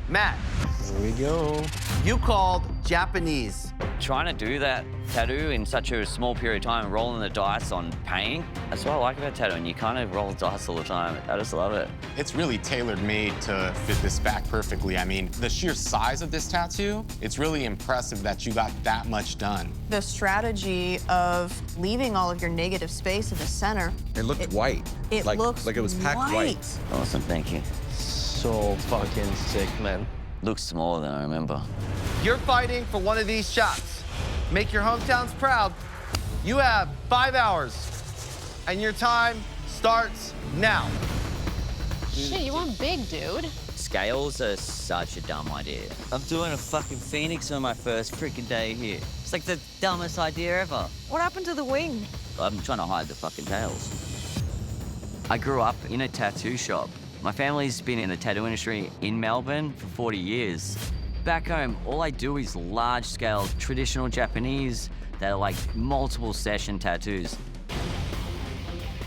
Matt. Here we go. You called Japanese. Trying to do that tattoo in such a small period of time, rolling the dice on pain, that's what I like about tattooing. You kind of roll the dice all the time. I just love it. It's really tailor-made to fit this back perfectly. I mean, the sheer size of this tattoo, it's really impressive that you got that much done. The strategy of leaving all of your negative space in the center. It looked white. It looks like it was packed white. Awesome, thank you. So fucking sick, man. Looks smaller than I remember. You're fighting for one of these shots. Make your hometowns proud. You have 5 hours, and your time starts now. Shit, you weren't big, dude. Scales are such a dumb idea. I'm doing a fucking phoenix on my first freaking day here. It's like the dumbest idea ever. What happened to the wing? I'm trying to hide the fucking tails. I grew up in a tattoo shop. My family's been in the tattoo industry in Melbourne for 40 years. Back home, all I do is large-scale traditional Japanese that are like multiple session tattoos.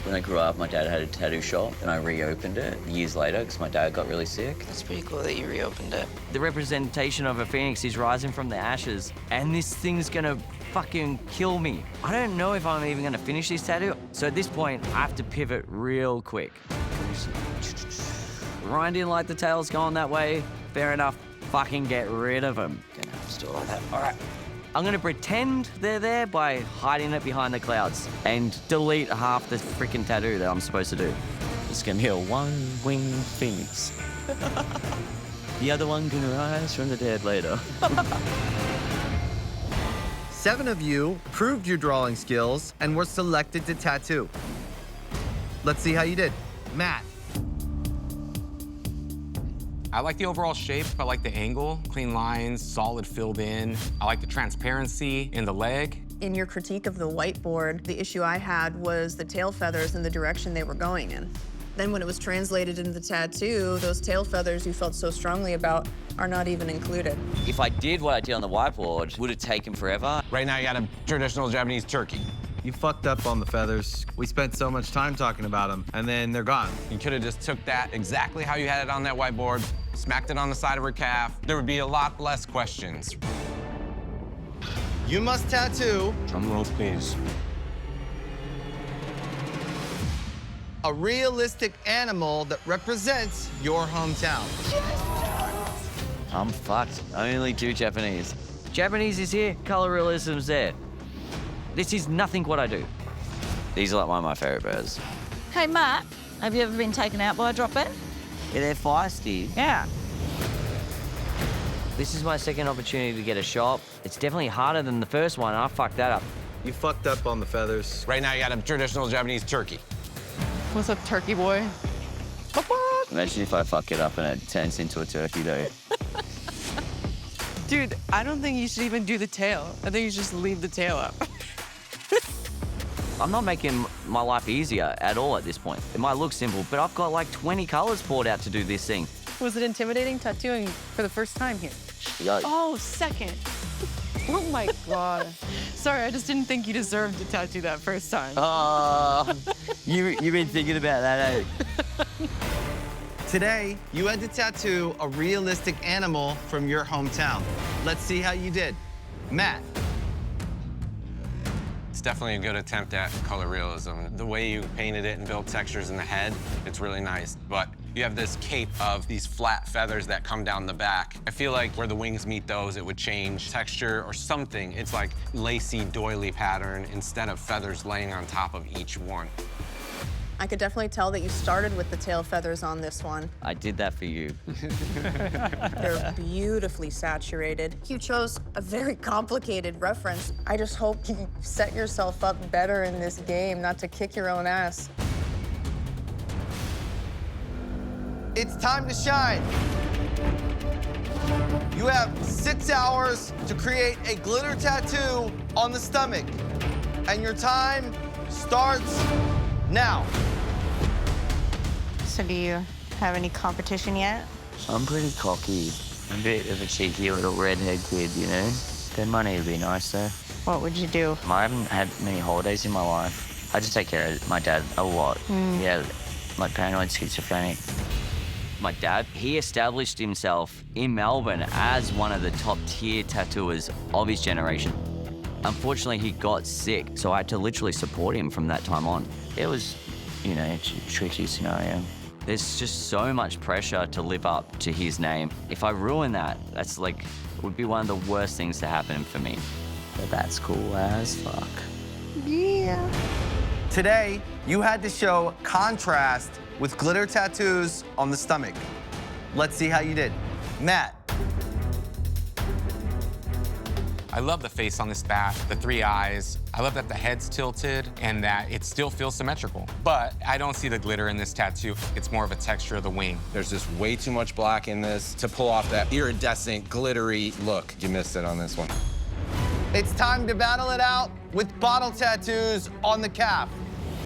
When I grew up, my dad had a tattoo shop and I reopened it years later because my dad got really sick. That's pretty cool that you reopened it. The representation of a phoenix is rising from the ashes and this thing's gonna fucking kill me. I don't know if I'm even gonna finish this tattoo. So at this point, I have to pivot real quick. Grind in like the tail's going that way, fair enough. Fucking get rid of them. Gonna have to do it like that. All right. I'm gonna pretend they're there by hiding it behind the clouds and delete half the freaking tattoo that I'm supposed to do. It's gonna be a one-winged phoenix. The other one can rise from the dead later. 7 of you proved your drawing skills and were selected to tattoo. Let's see how you did. Matt. I like the overall shape. I like the angle, clean lines, solid filled in. I like the transparency in the leg. In your critique of the whiteboard, the issue I had was the tail feathers and the direction they were going in. Then when it was translated into the tattoo, those tail feathers you felt so strongly about are not even included. If I did what I did on the whiteboard, would have taken forever. Right now, you got a traditional Japanese turkey. You fucked up on the feathers. We spent so much time talking about them, and then they're gone. You could have just took that exactly how you had it on that whiteboard, smacked it on the side of her calf. There would be a lot less questions. You must tattoo Drum roll, please. a realistic animal that represents your hometown. I'm fucked. I only do Japanese. Japanese is here, color realism's there. This is nothing what I do. These are like one of my favorite birds. Hey, Matt, have you ever been taken out by a drop bear? Yeah, they're feisty. Yeah. This is my second opportunity to get a shot. It's definitely harder than the first one, and I fucked that up. You fucked up on the feathers. Right now, you got a traditional Japanese turkey. What's up, turkey boy? Imagine if I fuck it up and it turns into a turkey, though. Dude, I don't think you should even do the tail. I think you should just leave the tail up. I'm not making my life easier at all at this point. It might look simple, but I've got like 20 colors poured out to do this thing. Was it intimidating tattooing for the first time here? Yeah. Oh, second. Oh my God. Sorry, I just didn't think you deserved to tattoo that first time. You've been thinking about that, eh? Today, you had to tattoo a realistic animal from your hometown. Let's see how you did. Matt. It's definitely a good attempt at color realism. The way you painted it and built textures in the head, it's really nice. But you have this cape of these flat feathers that come down the back. I feel like where the wings meet those, it would change texture or something. It's like lacy doily pattern instead of feathers laying on top of each one. I could definitely tell that you started with the tail feathers on this one. I did that for you. They're beautifully saturated. You chose a very complicated reference. I just hope you set yourself up better in this game, not to kick your own ass. It's time to shine. You have 6 hours to create a glitter tattoo on the stomach. And your time starts now. So do you have any competition yet? I'm pretty cocky. I'm a bit of a cheeky little redhead kid, you know? Good money would be nice, though. What would you do? I haven't had many holidays in my life. I just take care of my dad a lot. Yeah, like paranoid schizophrenic. my dad. He established himself in Melbourne as one of the top tier tattooers of his generation. Unfortunately, he got sick, so I had to literally support him from that time on. It was, you know, a tricky scenario. There's just so much pressure to live up to his name. If I ruin that, that's like, it would be one of the worst things to happen for me. But that's cool as fuck. Yeah. Today, you had to show contrast with glitter tattoos on the stomach. Let's see how you did. Matt. I love the face on this bat, the 3 eyes. I love that the head's tilted and that it still feels symmetrical. But I don't see the glitter in this tattoo. It's more of a texture of the wing. There's just way too much black in this to pull off that iridescent, glittery look. You missed it on this one. It's time to battle it out with bottle tattoos on the calf.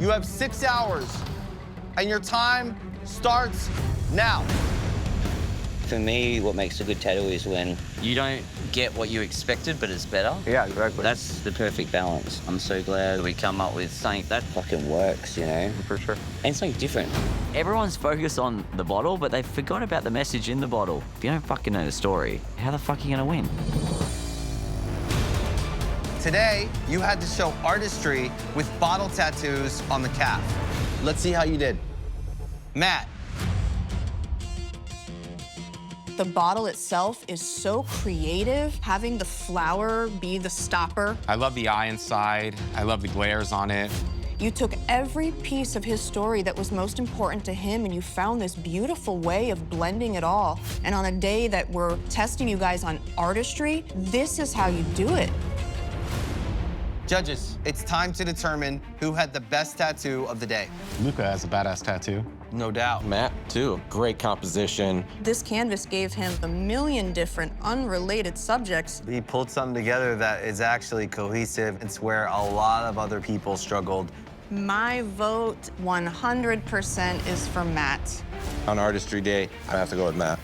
You have 6 hours, and your time starts now. For me, what makes a good tattoo is when you don't get what you expected, but it's better. Yeah, exactly. That's the perfect balance. I'm so glad we come up with something that fucking works, you know? For sure. And something different. Everyone's focused on the bottle, but they forgot about the message in the bottle. If you don't fucking know the story, how the fuck are you gonna win? Today, you had to show artistry with bottle tattoos on the calf. Let's see how you did. Matt. The bottle itself is so creative, having the flower be the stopper. I love the eye inside. I love the glares on it. You took every piece of his story that was most important to him and you found this beautiful way of blending it all. And on a day that we're testing you guys on artistry, this is how you do it. Judges, it's time to determine who had the best tattoo of the day. Luca has a badass tattoo. No doubt. Matt, too. Great composition. This canvas gave him a million different unrelated subjects. He pulled something together that is actually cohesive. It's where a lot of other people struggled. My vote 100% is for Matt. On Artistry Day, I have to go with Matt.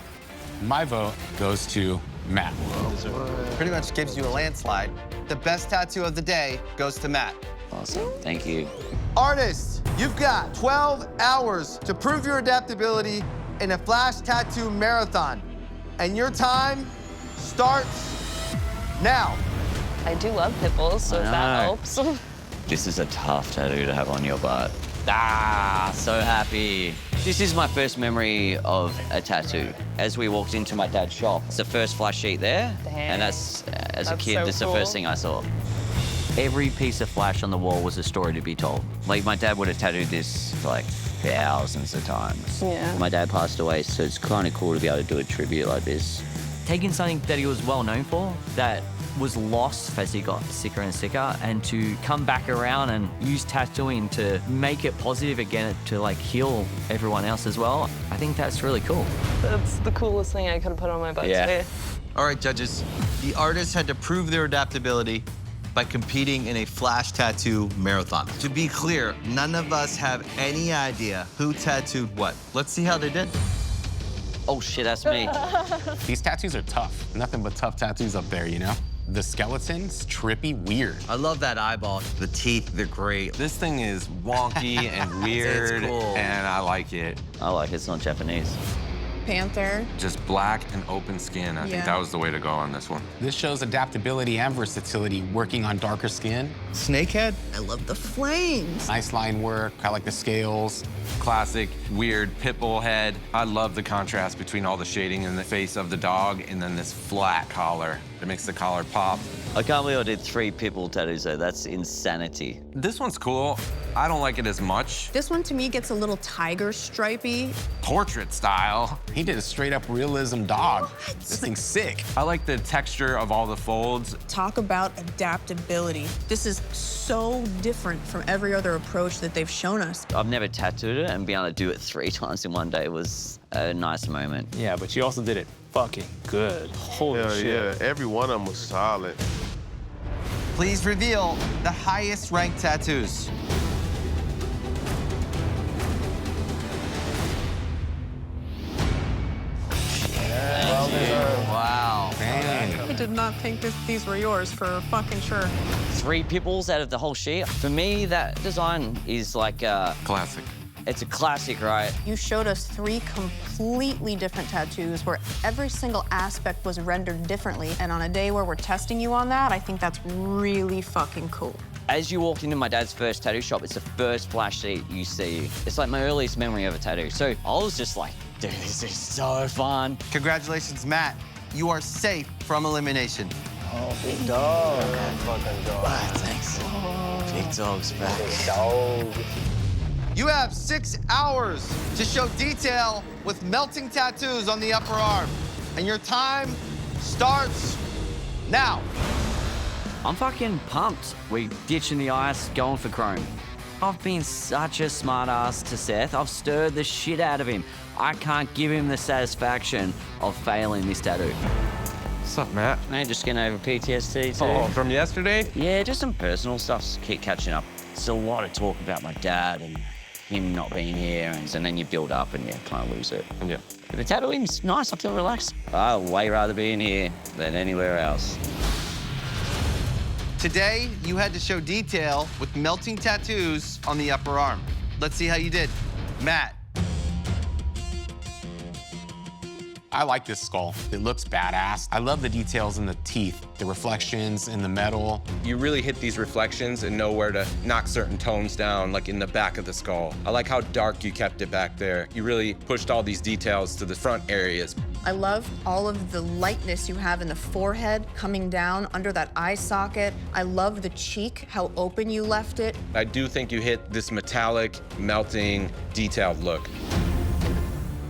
My vote goes to Matt. Pretty much gives you a landslide. The best tattoo of the day goes to Matt. Awesome, thank you. Artists, you've got 12 hours to prove your adaptability in a flash tattoo marathon. And your time starts now. I do love pimples, so if that helps. This is a tough tattoo to have on your butt. Ah, so happy. This is my first memory of a tattoo. As we walked into my dad's shop, it's the first flash sheet there. Damn. And as a kid, so that's cool. the first thing I saw. Every piece of flash on the wall was a story to be told. Like, my dad would have tattooed this for like thousands of times. Yeah. My dad passed away, so it's kind of cool to be able to do a tribute like this. Taking something that he was well known for, that was lost as he got sicker and sicker, and to come back around and use tattooing to make it positive again, to like heal everyone else as well. I think that's really cool. That's the coolest thing I could have put on my butt today. All right, judges. The artists had to prove their adaptability by competing in a flash tattoo marathon. To be clear, none of us have any idea who tattooed what. Let's see how they did. Oh shit, that's me. These tattoos are tough. Nothing but tough tattoos up there, you know? The skeleton's trippy weird. I love that eyeball. The teeth, they're great. This thing is wonky and weird, cool. and I like it. I like it, it's not Japanese. Panther. Just black and open skin. I Yeah. think that was the way to go on this one. This shows adaptability and versatility working on darker skin. Snakehead? I love the flames. Nice line work. I like the scales. Classic, weird pit bull head. I love the contrast between all the shading in the face of the dog and then this flat collar. It makes the collar pop. I can't believe I did 3 pimple tattoos though, that's insanity. This one's cool. I don't like it as much. This one to me gets a little tiger stripey. Portrait style. He did a straight up realism dog. This thing's sick. I like the texture of all the folds. Talk about adaptability. This is so different from every other approach that they've shown us. I've never tattooed it, and being able to do it 3 times in one day was a nice moment. Yeah, but you also did it fucking good. Holy Hell shit. yeah, every one of them was solid. Please reveal the highest ranked tattoos. Wow. I did not think these were yours for fucking sure. 3 pimples out of the whole sheet. For me, that design is like Classic. It's a classic, right? You showed us 3 completely different tattoos where every single aspect was rendered differently. And on a day where we're testing you on that, I think that's really fucking cool. As you walk into my dad's first tattoo shop, it's the first flash sheet you see. It's like my earliest memory of a tattoo. So I was just like, dude, this is so fun. Congratulations, Matt. You are safe from elimination. Oh, big dog. Fucking dog. Ah, thanks. Big dog's back. Big dog. You have 6 hours to show detail with melting tattoos on the upper arm. And your time starts now. I'm fucking pumped. We ditching the ice, going for chrome. I've been such a smart ass to Seth. I've stirred the shit out of him. I can't give him the satisfaction of failing this tattoo. What's up, Matt? Mate, just getting over PTSD too. Oh, from yesterday? Yeah, just some personal stuff. Keep catching up. There's a lot of talk about my dad and him not being here, and then you build up and you kind of lose it. Yeah. But the tattooing's nice. I feel relaxed. I'd way rather be in here than anywhere else. Today, you had to show detail with melting tattoos on the upper arm. Let's see how you did. Matt. I like this skull. It looks badass. I love the details in the teeth, the reflections in the metal. You really hit these reflections and know where to knock certain tones down, like in the back of the skull. I like how dark you kept it back there. You really pushed all these details to the front areas. I love all of the lightness you have in the forehead coming down under that eye socket. I love the cheek, how open you left it. I do think you hit this metallic, melting, detailed look.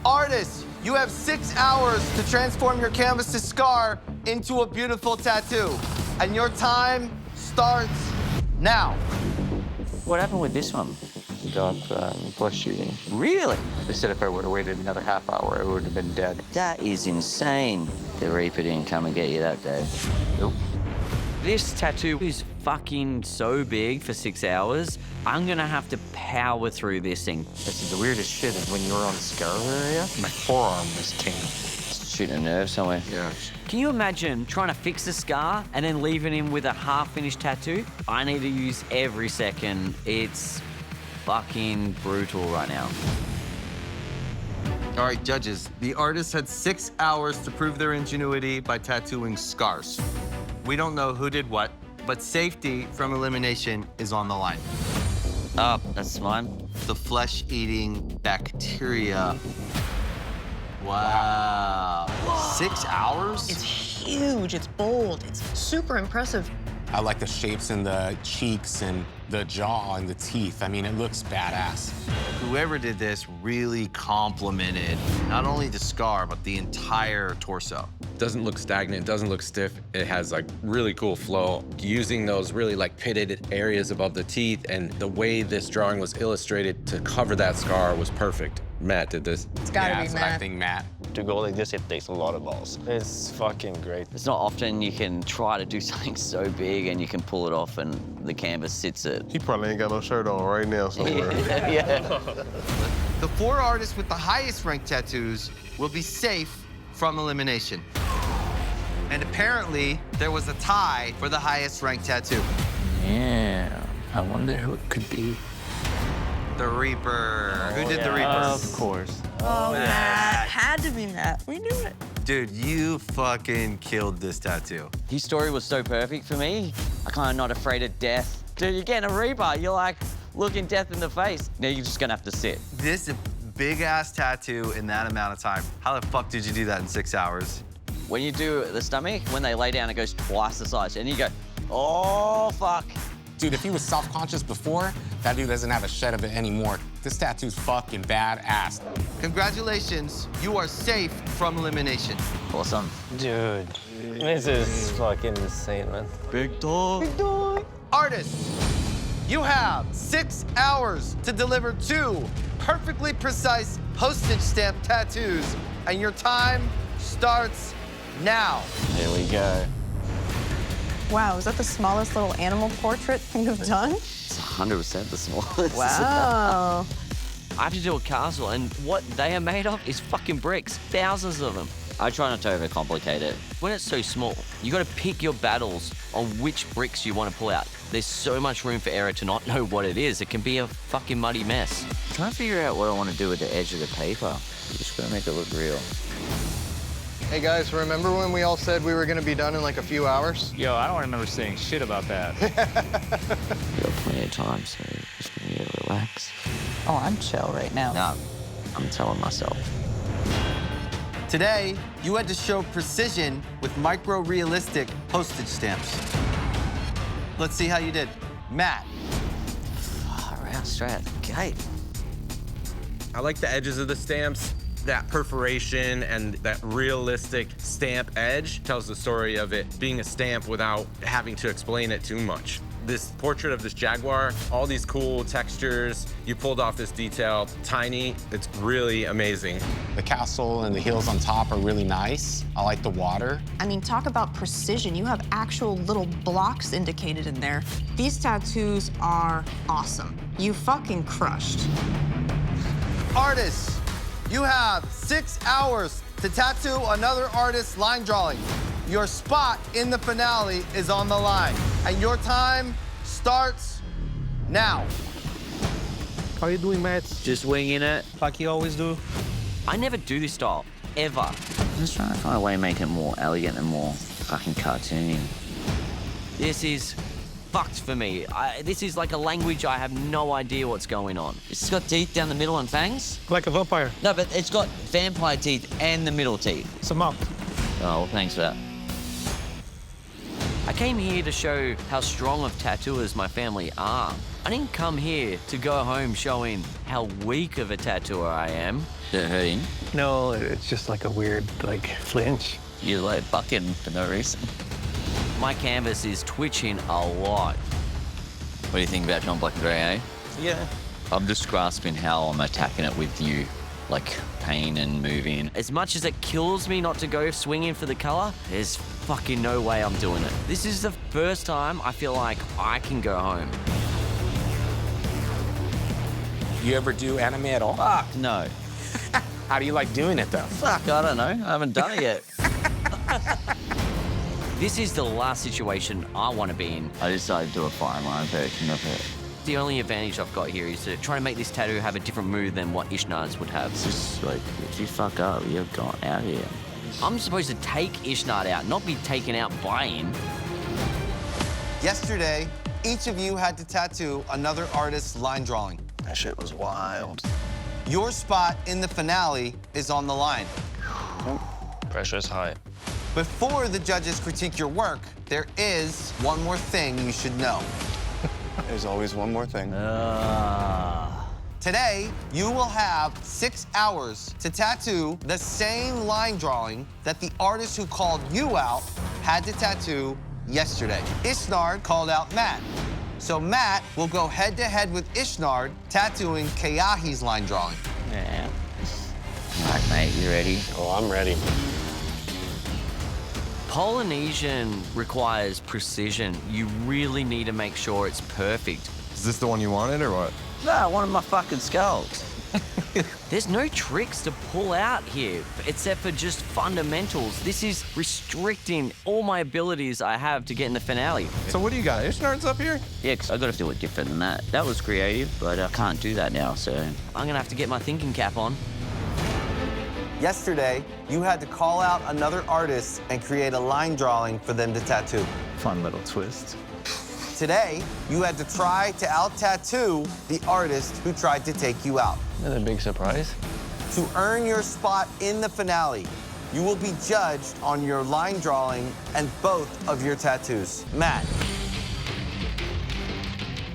Artists, you have 6 hours to transform your canvas to scar into a beautiful tattoo. And your time starts now. What happened with this one? He got flesh shooting. Really? They said if I would have waited another half hour, I would have been dead. That is insane. The Reaper didn't come and get you that day. Nope. This tattoo is fucking so big for 6 hours. I'm gonna have to power through this thing. This is the weirdest shit is when you were on the scar area, my forearm was tingling. Shooting a nerve somewhere. Yeah. Can you imagine trying to fix a scar and then leaving him with a half-finished tattoo? I need to use every second. It's fucking brutal right now. All right, judges. The artist had 6 hours to prove their ingenuity by tattooing scars. We don't know who did what, but safety from elimination is on the line. Oh, that's mine. The flesh-eating bacteria. Wow. 6 hours? It's huge, it's bold, it's super impressive. I like the shapes in the cheeks and the jaw and the teeth. I mean, it looks badass. Whoever did this really complimented not only the scar, but the entire torso. Doesn't look stagnant, doesn't look stiff. It has like really cool flow. Using those really like pitted areas above the teeth and the way this drawing was illustrated to cover that scar was perfect. Matt did this. It's gotta be That's what I Matt. think, Matt. To go like this, it takes a lot of balls. It's fucking great. It's not often you can try to do something so big and you can pull it off and the canvas sits it. He probably ain't got no shirt on right now somewhere. Yeah. The 4 artists with the highest ranked tattoos will be safe from elimination. And apparently, there was a tie for the highest ranked tattoo. Yeah. I wonder who it could be. The Reaper. Who did the Reaper? Of course. Oh, Matt. Had to be Matt. We knew it. Dude, you fucking killed this tattoo. His story was so perfect for me. I'm kind of not afraid of death. Dude, you're getting a Reaper. You're like looking death in the face. Now you're just gonna have to sit. This big-ass tattoo in that amount of time. How the fuck did you do that in 6 hours? When you do the stomach, when they lay down, it goes twice the size. And you go, oh, fuck. Dude, if he was self-conscious before, that dude doesn't have a shed of it anymore. This tattoo's fucking badass. Congratulations, you are safe from elimination. Awesome. Dude, this is fucking insane, man. Big dog. Big dog. Artists, you have 6 hours to deliver 2 perfectly precise postage stamp tattoos, and your time starts now. Here we go. Wow, is that the smallest little animal portrait you've done? It's 100% the smallest. Wow. I have to do a castle, and what they are made of is fucking bricks. Thousands of them. I try not to overcomplicate it. When it's so small, you gotta pick your battles on which bricks you wanna pull out. There's so much room for error to not know what it is. It can be a fucking muddy mess. I'm trying to figure out what I want to do with the edge of the paper. You just gotta make it look real. Hey guys, remember when we all said we were gonna be done in like a few hours? Yo, I don't remember saying shit about that. You got plenty of time, so just need to relax. Oh, I'm chill right now. No, I'm telling myself. Today, you had to show precision with micro-realistic postage stamps. Let's see how you did. Matt. Around straight out the gate. I like the edges of the stamps. That perforation and that realistic stamp edge tells the story of it being a stamp without having to explain it too much. This portrait of this jaguar, all these cool textures, you pulled off this detail, tiny, it's really amazing. The castle and the hills on top are really nice. I like the water. I mean, talk about precision. You have actual little blocks indicated in there. These tattoos are awesome. You fucking crushed. Artists, you have 6 hours to tattoo another artist's line drawing. Your spot in the finale is on the line, and your time starts now. How you doing, Matt? Just winging it. Like you always do. I never do this style, ever. I'm just trying to find a way to make it more elegant and more fucking cartoony. This is fucked for me. This is like a language I have no idea what's going on. It's got teeth down the middle and fangs? Like a vampire. No, but it's got vampire teeth and the middle teeth. It's a mouth. Oh, well, thanks for that. I came here to show how strong of tattooers my family are. I didn't come here to go home showing how weak of a tattooer I am. Did it hurt him? No, it's just like a weird, like, flinch. You're like bucking for no reason. My canvas is twitching a lot. What do you think about John Black and Grey, eh? Yeah. I'm just grasping how I'm attacking it with you, like pain and moving. As much as it kills me not to go swinging for the color, there's fucking no way I'm doing it. This is the first time I feel like I can go home. You ever do anime at all? Fuck no. How do you like doing it though? Fuck, I don't know. I haven't done it yet. This is the last situation I want to be in. I decided to do a fine line version of it. The only advantage I've got here is to try to make this tattoo have a different mood than what Ishnard's would have. It's just like, if you fuck up, you're gone out here. I'm supposed to take Ishnard out, not be taken out by him. Yesterday, each of you had to tattoo another artist's line drawing. That shit was wild. Your spot in the finale is on the line. Pressure's high. Before the judges critique your work, there is one more thing you should know. There's always one more thing. Today, you will have 6 hours to tattoo the same line drawing that the artist who called you out had to tattoo yesterday. Ishnard called out Matt. So Matt will go head-to-head with Ishnard, tattooing Kayahi's line drawing. Yeah. All right, mate, you ready? Oh, I'm ready. Polynesian requires precision. You really need to make sure it's perfect. Is this the one you wanted or what? No, one of my fucking skulls. There's no tricks to pull out here, except for just fundamentals. This is restricting all my abilities I have to get in the finale. So what do you got? Ishnard's up here? Yeah, because I got to do it different than that. That was creative, but I can't do that now, so. I'm gonna have to get my thinking cap on. Yesterday, you had to call out another artist and create a line drawing for them to tattoo. Fun little twist. Today, you had to try to out-tattoo the artist who tried to take you out. Another big surprise. To earn your spot in the finale, you will be judged on your line drawing and both of your tattoos. Matt,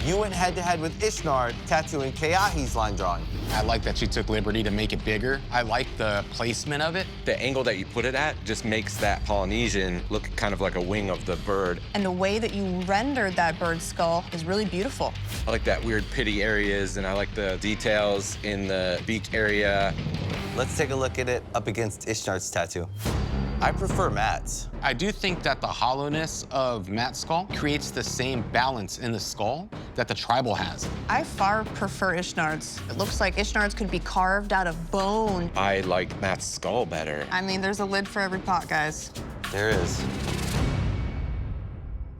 you went head-to-head with Ishnard, tattooing Kayahi's line drawing. I like that you took liberty to make it bigger. I like the placement of it. The angle that you put it at just makes that Polynesian look kind of like a wing of the bird. And the way that you rendered that bird skull is really beautiful. I like that weird pitty areas, and I like the details in the beak area. Let's take a look at it up against Ishnard's tattoo. I prefer Matt's. I do think that the hollowness of Matt's skull creates the same balance in the skull that the tribal has. I far prefer Ishnard's. It looks like Ishnard's could be carved out of bone. I like Matt's skull better. I mean, there's a lid for every pot, guys. There is.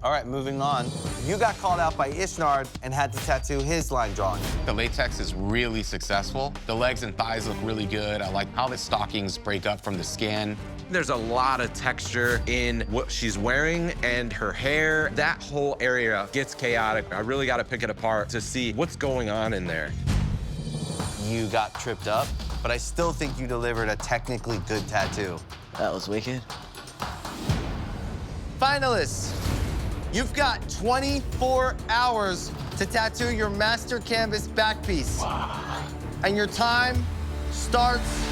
All right, moving on. You got called out by Ishnard and had to tattoo his line drawing. The latex is really successful. The legs and thighs look really good. I like how the stockings break up from the skin. There's a lot of texture in what she's wearing and her hair. That whole area gets chaotic. I really got to pick it apart to see what's going on in there. You got tripped up, but I still think you delivered a technically good tattoo. That was wicked. Finalists, you've got 24 hours to tattoo your master canvas back piece. Wow. And your time starts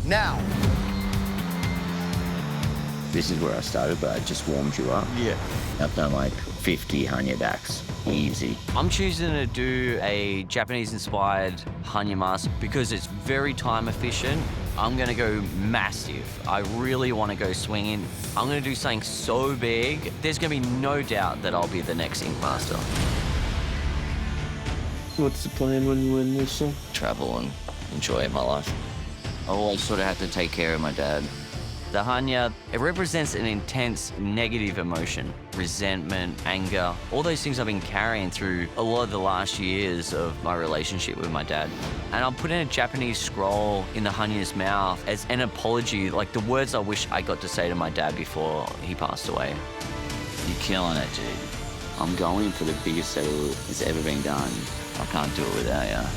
now. This is where I started, but I just warmed you up. Yeah. I've done like 50 Hanya backs, easy. I'm choosing to do a Japanese-inspired Hanya mask because it's very time efficient. I'm gonna go massive. I really wanna go swinging. I'm gonna do something so big, there's gonna be no doubt that I'll be the next Ink Master. What's the plan when you win this song? Travel and enjoy my life. I always sort of had to take care of my dad. The Hanya, it represents an intense negative emotion, resentment, anger, all those things I've been carrying through a lot of the last years of my relationship with my dad. And I'll put in a Japanese scroll in the Hanya's mouth as an apology, like the words I wish I got to say to my dad before he passed away. You're killing it, dude. I'm going for the biggest tattoo that's ever been done. I can't do it without you.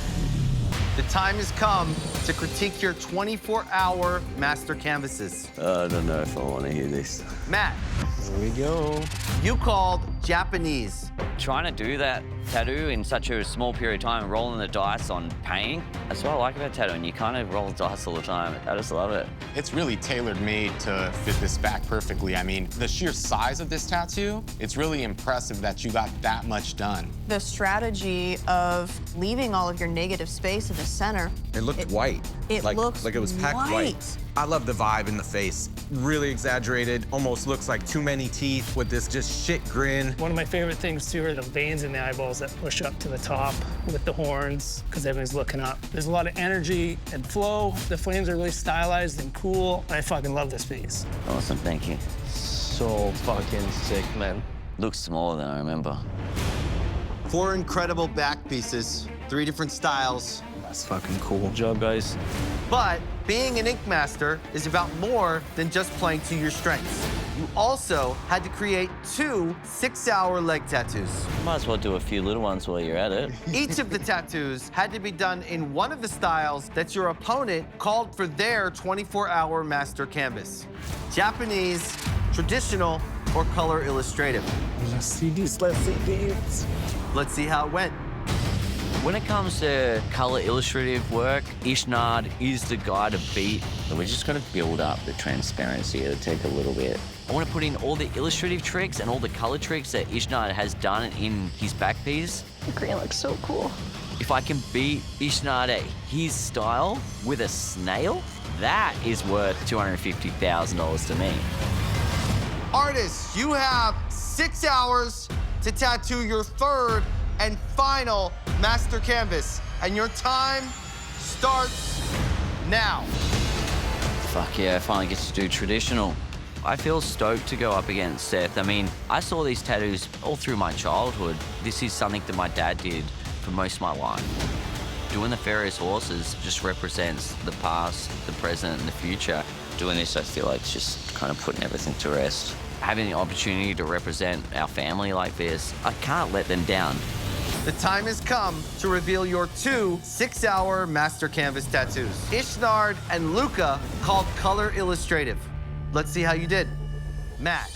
The time has come to critique your 24-hour master canvases. I don't know if I want to hear this. Matt. Here we go. You called Japanese. Trying to do that tattoo in such a small period of time, rolling the dice on pain, that's what I like about tattooing. You kind of roll the dice all the time. I just love it. It's really tailor-made to fit this back perfectly. I mean, the sheer size of this tattoo, it's really impressive that you got that much done. The strategy of leaving all of your negative space in the center. It looked white. It looks like it was packed white. I love the vibe in the face. Really exaggerated, almost looks like too many teeth with this just shit grin. One of my favorite things too are the veins in the eyeballs that push up to the top with the horns, because everything's looking up. There's a lot of energy and flow. The flames are really stylized and cool. I fucking love this piece. Awesome, thank you. So fucking sick, man. Looks smaller than I remember. 4 incredible back pieces, 3 different styles. That's fucking cool. Good job, guys. But being an Ink Master is about more than just playing to your strengths. You also had to create 2 6-hour leg tattoos. Might as well do a few little ones while you're at it. Each of the tattoos had to be done in one of the styles that your opponent called for their 24-hour master canvas. Japanese, traditional, or color illustrative. Let's see these, let's see these. Let's see how it went. When it comes to color illustrative work, Ishnard is the guy to beat. So we're just gonna build up the transparency. It'll take a little bit. I want to put in all the illustrative tricks and all the color tricks that Ishnard has done in his back piece. The green looks so cool. If I can beat Ishnard at his style with a snail, that is worth $250,000 to me. Artists, you have 6 hours to tattoo your 3rd and final master canvas, and your time starts now. Fuck yeah, I finally get to do traditional. I feel stoked to go up against Seth. I mean, I saw these tattoos all through my childhood. This is something that my dad did for most of my life. Doing the Furious Horses just represents the past, the present, and the future. Doing this, I feel like it's just kind of putting everything to rest. Having the opportunity to represent our family like this, I can't let them down. The time has come to reveal your 2 6-hour master canvas tattoos. Ishnard and Luca, called color illustrative. Let's see how you did. Matt.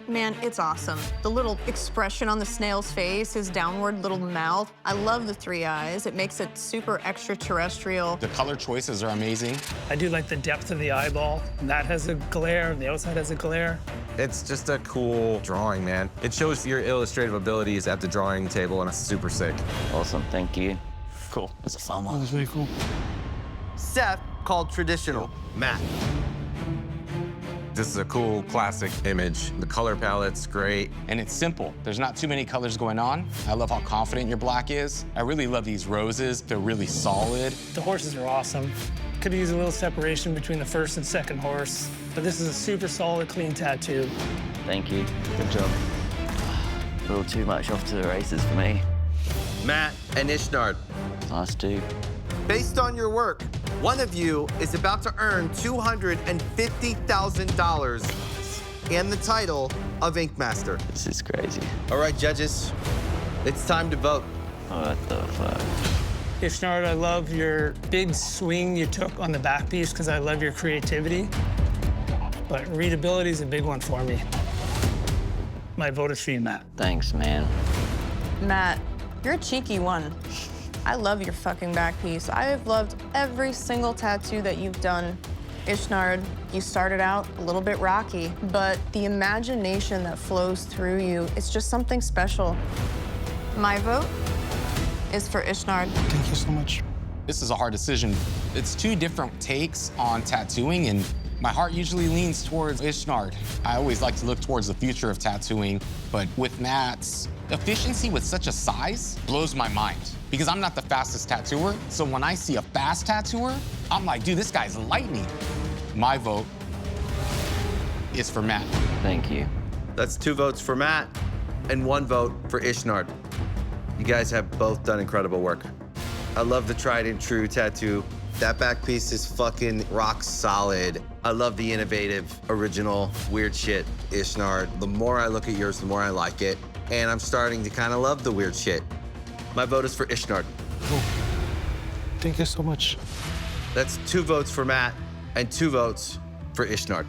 Man, it's awesome. The little expression on the snail's face, his downward little mouth. I love the 3 eyes. It makes it super extraterrestrial. The color choices are amazing. I do like the depth of the eyeball. That has a glare, the outside has a glare. It's just a cool drawing, man. It shows your illustrative abilities at the drawing table, and it's super sick. Awesome, thank you. Cool. It's a fun one. That was really cool. Seth, called traditional. Matt. This is a cool classic image. The color palette's great. And it's simple. There's not too many colors going on. I love how confident your black is. I really love these roses. They're really solid. The horses are awesome. Could use a little separation between the first and second horse, but this is a super solid, clean tattoo. Thank you. Good job. A little too much off to the races for me. Matt and Ishnard. Last two. Based on your work, one of you is about to earn $250,000 and the title of Ink Master. This is crazy. All right, judges, it's time to vote. What the fuck? Ishnard, I love your big swing you took on the back piece because I love your creativity, but readability is a big one for me. My vote is for you, Matt. Thanks, man. Matt, you're a cheeky one. I love your fucking back piece. I have loved every single tattoo that you've done. Ishnard, you started out a little bit rocky, but the imagination that flows through you, it's just something special. My vote is for Ishnard. Thank you so much. This is a hard decision. It's two different takes on tattooing, and my heart usually leans towards Ishnard. I always like to look towards the future of tattooing, but with Matt's efficiency with such a size blows my mind. Because I'm not the fastest tattooer, so when I see a fast tattooer, I'm like, dude, this guy's lightning. My vote is for Matt. Thank you. That's 2 votes for Matt and 1 vote for Ishnard. You guys have both done incredible work. I love the tried and true tattoo. That back piece is fucking rock solid. I love the innovative, original, weird shit, Ishnard. The more I look at yours, the more I like it. And I'm starting to kind of love the weird shit. My vote is for Ishnard. Oh, thank you so much. That's 2 votes for Matt and 2 votes for Ishnard.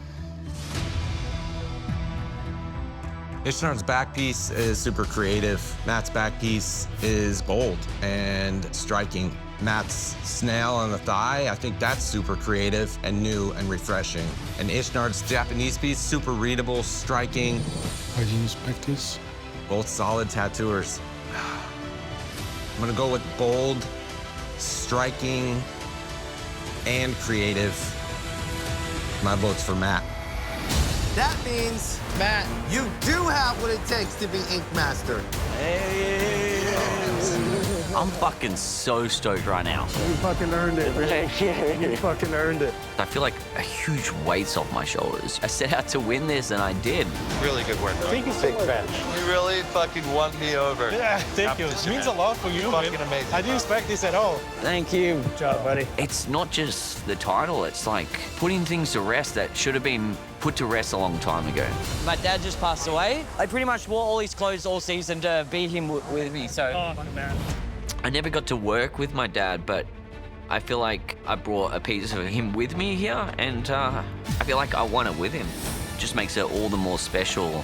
Ishnard's back piece is super creative. Matt's back piece is bold and striking. Matt's snail on the thigh, I think that's super creative and new and refreshing. And Ishnard's Japanese piece, super readable, striking. How do you inspect this? Both solid tattooers. I'm gonna go with bold, striking, and creative. My vote's for Matt. That means, Matt, you do have what it takes to be Ink Master. Hey! I'm fucking so stoked right now. You fucking earned it, man. You fucking earned it. I feel like a huge weight's off my shoulders. I set out to win this, and I did. Really good work. Thank you so much. You really fucking won me over. Yeah, thank you. It means a lot for you, Fucking man. amazing. I didn't expect this at all. Thank you. Good job, buddy. It's not just the title, it's like putting things to rest that should have been put to rest a long time ago. My dad just passed away. I pretty much wore all his clothes all season to be him with me, so. Oh, man. I never got to work with my dad, but I feel like I brought a piece of him with me here, and I feel like I want it with him. Just makes it all the more special.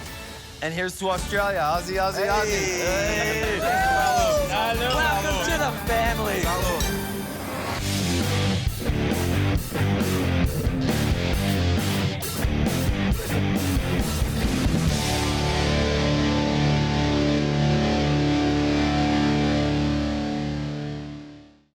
And here's to Australia. Aussie, Aussie, Aussie. Welcome to the family.